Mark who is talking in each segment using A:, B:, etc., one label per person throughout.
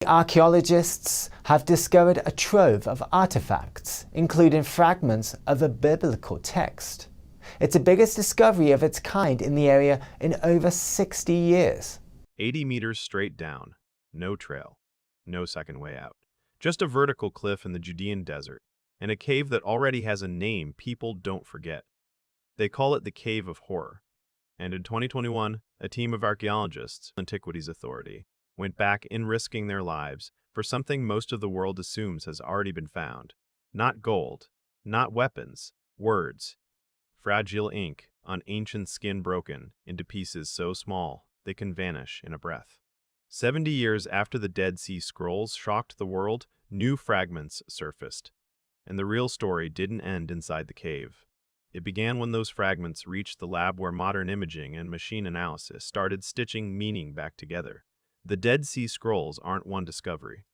A: archaeologists have discovered a trove of artifacts, including fragments of a biblical text. It's the biggest discovery of its kind in the area in over 60 years.
B: 80 meters straight down, no trail, no second way out. Just a vertical cliff in the Judean desert, and a cave that already has a name people don't forget. They call it the Cave of Horror. And in 2021, a team of archaeologists, Antiquities Authority, went back in risking their lives for something most of the world assumes has already been found. Not gold, not weapons, words. Fragile ink on ancient skin broken into pieces so small they can vanish in a breath. 70 years after the Dead Sea Scrolls shocked the world, new fragments surfaced. And the real story didn't end inside the cave. It began when those fragments reached the lab where modern imaging and machine analysis started stitching meaning back together. The Dead Sea Scrolls aren't one discovery.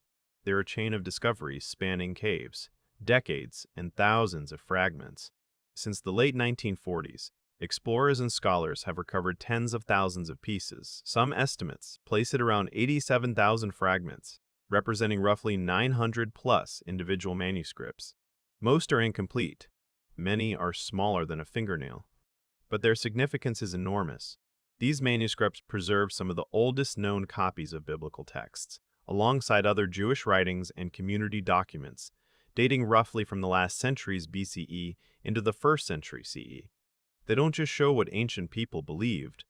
B: They're a chain of discoveries spanning caves, decades, and thousands of fragments. Since the late 1940s, explorers and scholars have recovered tens of thousands of pieces. Some estimates place it around 87,000 fragments, representing roughly 900+ individual manuscripts. Most are incomplete. Many are smaller than a fingernail. But their significance is enormous. These manuscripts preserve some of the oldest known copies of biblical texts, alongside other Jewish writings and community documents, dating roughly from the last centuries BCE into the 1st century CE. They don't just show what ancient people believed.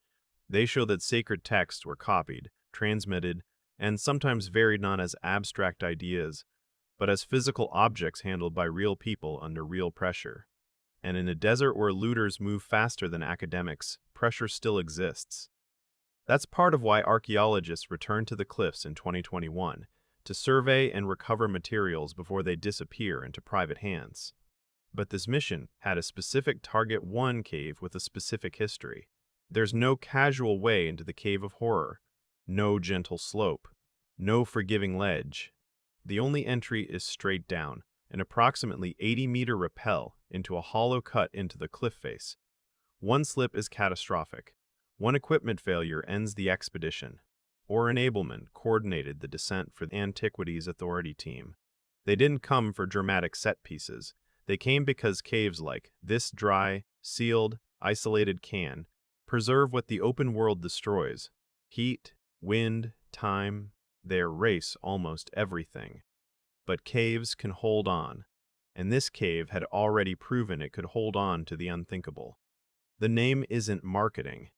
B: They show that sacred texts were copied, transmitted, and sometimes varied not as abstract ideas, but as physical objects handled by real people under real pressure. And in a desert where looters move faster than academics, pressure still exists. That's part of why archaeologists returned to the cliffs in 2021, to survey and recover materials before they disappear into private hands. But this mission had a specific Target 1 cave with a specific history. There's no casual way into the Cave of Horror, no gentle slope, no forgiving ledge. The only entry is straight down, an approximately 80-meter rappel into a hollow cut into the cliff face. One slip is catastrophic. One equipment failure ends the expedition. Or enablement coordinated the descent for the Antiquities Authority team. They didn't come for dramatic set pieces. They came because caves like this dry, sealed, isolated can preserve what the open world destroys. Heat, wind, time, they erase almost everything. But caves can hold on, and this cave had already proven it could hold on to the unthinkable. The name isn't marketing.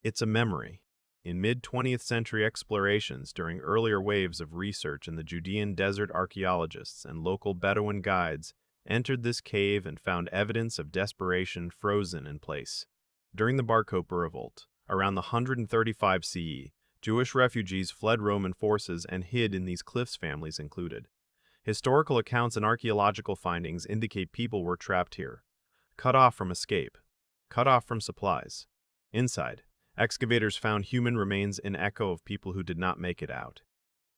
B: It's a memory. In mid-20th century explorations during earlier waves of research in the Judean desert, archaeologists and local Bedouin guides entered this cave and found evidence of desperation frozen in place. During the Bar Kokhba revolt, around the 135 CE, Jewish refugees fled Roman forces and hid in these cliffs, families included. Historical accounts and archaeological findings indicate people were trapped here, cut off from escape, cut off from supplies. Inside, excavators found human remains in echo of people who did not make it out.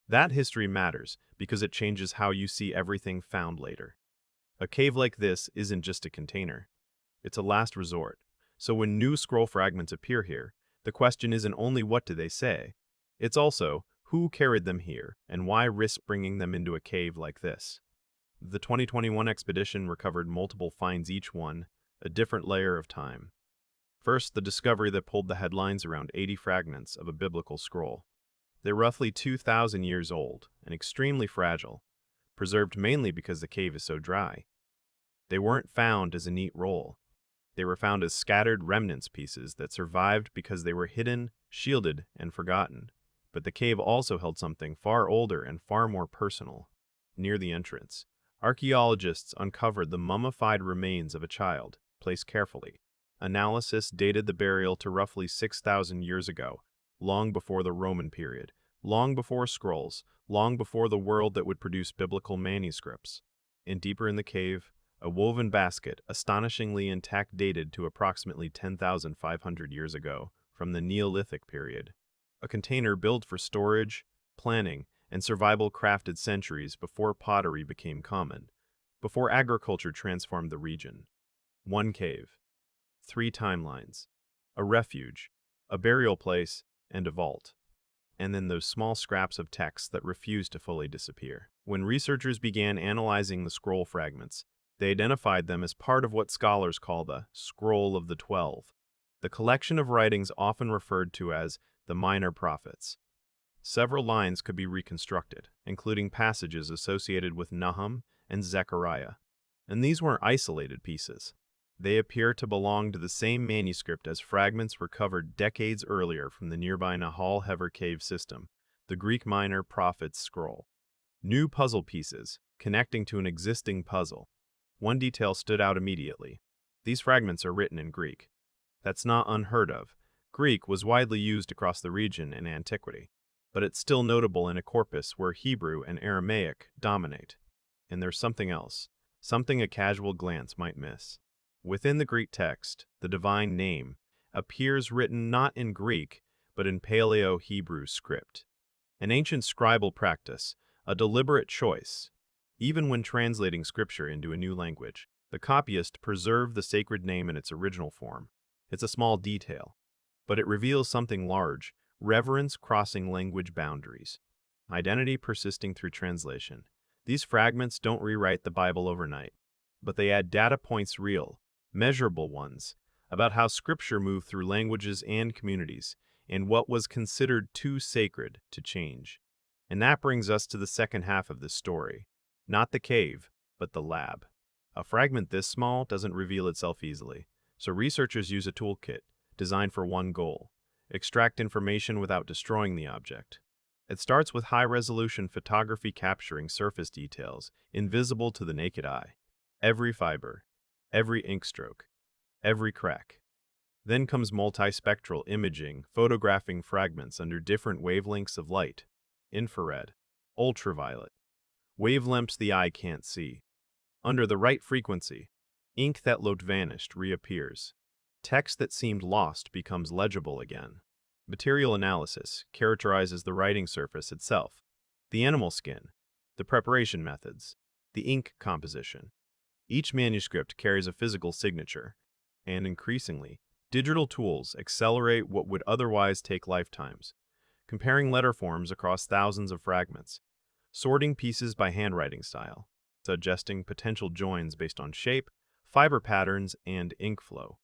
B: That history matters because it changes how you see everything found later. A cave like this isn't just a container. It's a last resort. So when new scroll fragments appear here, the question isn't only what do they say, it's also who carried them here and why risk bringing them into a cave like this. The 2021 expedition recovered multiple finds, each one a different layer of time. First, the discovery that pulled the headlines: around 80 fragments of a biblical scroll. They're roughly 2,000 years old and extremely fragile, preserved mainly because the cave is so dry. They weren't found as a neat roll. They were found as scattered remnants pieces that survived because they were hidden, shielded, and forgotten. But the cave also held something far older and far more personal. Near the entrance, archaeologists uncovered the mummified remains of a child, placed carefully. Analysis dated the burial to roughly 6,000 years ago, long before the Roman period, long before scrolls, long before the world that would produce biblical manuscripts. And deeper in the cave, a woven basket, astonishingly intact, dated to approximately 10,500 years ago, from the Neolithic period. A container built for storage, planning, and survival, crafted centuries before pottery became common, before agriculture transformed the region. One cave, 3 timelines, a refuge, a burial place, and a vault. and then those small scraps of text that refuse to fully disappear. When researchers began analyzing the scroll fragments, they identified them as part of what scholars call the Scroll of the 12, the collection of writings often referred to as the Minor Prophets. Several lines could be reconstructed, including passages associated with Nahum and Zechariah. And these weren't isolated pieces. They appear to belong to the same manuscript as fragments recovered decades earlier from the nearby Nahal Hever cave system, the Greek Minor Prophets scroll. New puzzle pieces, connecting to an existing puzzle. One detail stood out immediately. These fragments are written in Greek. That's not unheard of. Greek was widely used across the region in antiquity, but it's still notable in a corpus where Hebrew and Aramaic dominate. And there's something else, something a casual glance might miss. Within the Greek text, the divine name appears written not in Greek, but in Paleo-Hebrew script. An ancient scribal practice, a deliberate choice. Even when translating scripture into a new language, the copyist preserved the sacred name in its original form. It's a small detail, but it reveals something large, reverence crossing language boundaries, identity persisting through translation. These fragments don't rewrite the Bible overnight, but they add data points real, measurable ones, about how Scripture moved through languages and communities, and what was considered too sacred to change. And that brings us to the second half of this story. Not the cave, but the lab. A fragment this small doesn't reveal itself easily, so researchers use a toolkit designed for one goal: extract information without destroying the object. It starts with high-resolution photography capturing surface details invisible to the naked eye. Every fiber, every ink stroke, every crack. Then comes multispectral imaging, photographing fragments under different wavelengths of light: infrared, ultraviolet, wavelengths the eye can't see. Under the right frequency, ink that looked vanished reappears. Text that seemed lost becomes legible again. Material analysis characterizes the writing surface itself, the animal skin, the preparation methods, the ink composition. Each manuscript carries a physical signature, and increasingly, digital tools accelerate what would otherwise take lifetimes, comparing letter forms across thousands of fragments, sorting pieces by handwriting style, suggesting potential joins based on shape, fiber patterns, and ink flow.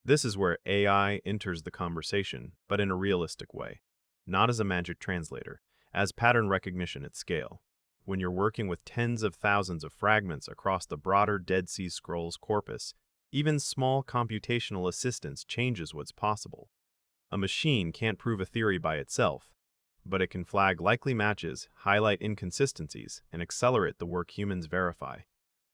B: This is where AI enters the conversation, but in a realistic way, not as a magic translator, as pattern recognition at scale. When you're working with tens of thousands of fragments across the broader Dead Sea Scrolls corpus, even small computational assistance changes what's possible. A machine can't prove a theory by itself, but it can flag likely matches, highlight inconsistencies, and accelerate the work humans verify.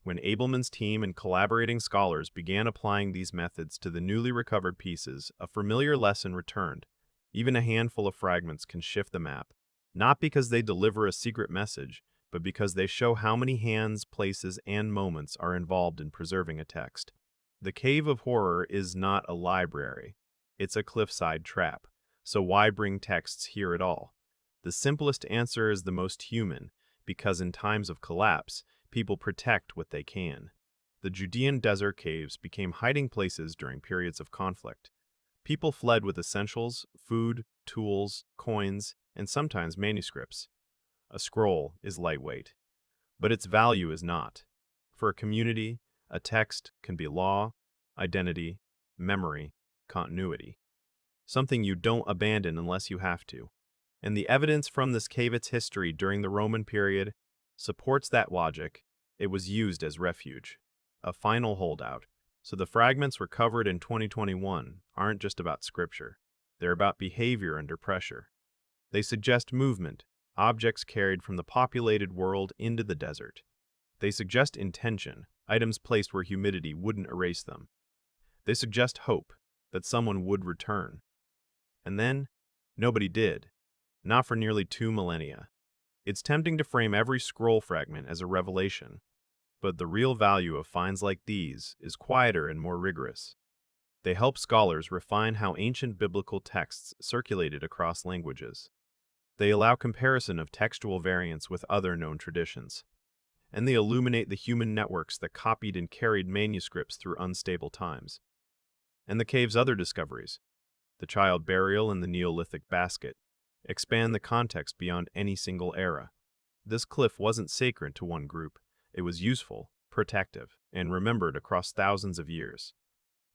B: When Abelman's team and collaborating scholars began applying these methods to the newly recovered pieces, a familiar lesson returned. Even a handful of fragments can shift the map, not because they deliver a secret message, but because they show how many hands, places, and moments are involved in preserving a text. The Cave of Horror is not a library. It's a cliffside trap. So why bring texts here at all? The simplest answer is the most human, because in times of collapse, people protect what they can. The Judean desert caves became hiding places during periods of conflict. People fled with essentials, food, tools, coins, and sometimes manuscripts. A scroll is lightweight, but its value is not. For a community, a text can be law, identity, memory, continuity. Something you don't abandon unless you have to. And the evidence from this cave's history during the Roman period supports that logic. It was used as refuge, a final holdout. So the fragments recovered in 2021 aren't just about scripture. They're about behavior under pressure. They suggest movement, objects carried from the populated world into the desert. They suggest intention, items placed where humidity wouldn't erase them. They suggest hope, that someone would return. And then, nobody did. Not for nearly 2 millennia. It's tempting to frame every scroll fragment as a revelation, but the real value of finds like these is quieter and more rigorous. They help scholars refine how ancient biblical texts circulated across languages. They allow comparison of textual variants with other known traditions, and they illuminate the human networks that copied and carried manuscripts through unstable times. And the cave's other discoveries, the child burial in the Neolithic basket, expand the context beyond any single era. This cliff wasn't sacred to one group. It was useful, protective, and remembered across thousands of years.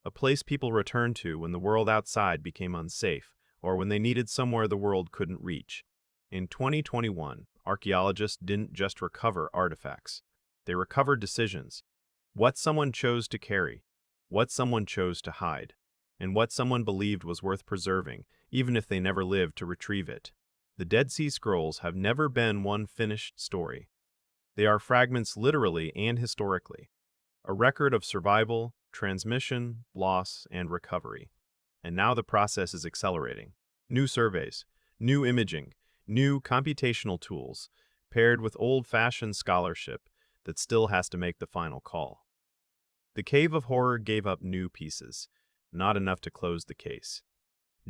B: A place people returned to when the world outside became unsafe, or when they needed somewhere the world couldn't reach. In 2021, archaeologists didn't just recover artifacts. They recovered decisions. What someone chose to carry, what someone chose to hide, and what someone believed was worth preserving, even if they never lived to retrieve it. The Dead Sea Scrolls have never been one finished story. They are fragments literally and historically, a record of survival, transmission, loss, and recovery. And now the process is accelerating. New surveys, new imaging, new computational tools, paired with old-fashioned scholarship that still has to make the final call. The Cave of Horror gave up new pieces, not enough to close the case.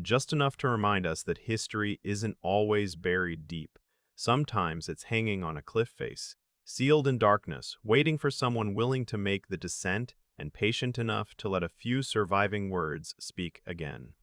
B: Just enough to remind us that history isn't always buried deep. Sometimes it's hanging on a cliff face, sealed in darkness, waiting for someone willing to make the descent and patient enough to let a few surviving words speak again.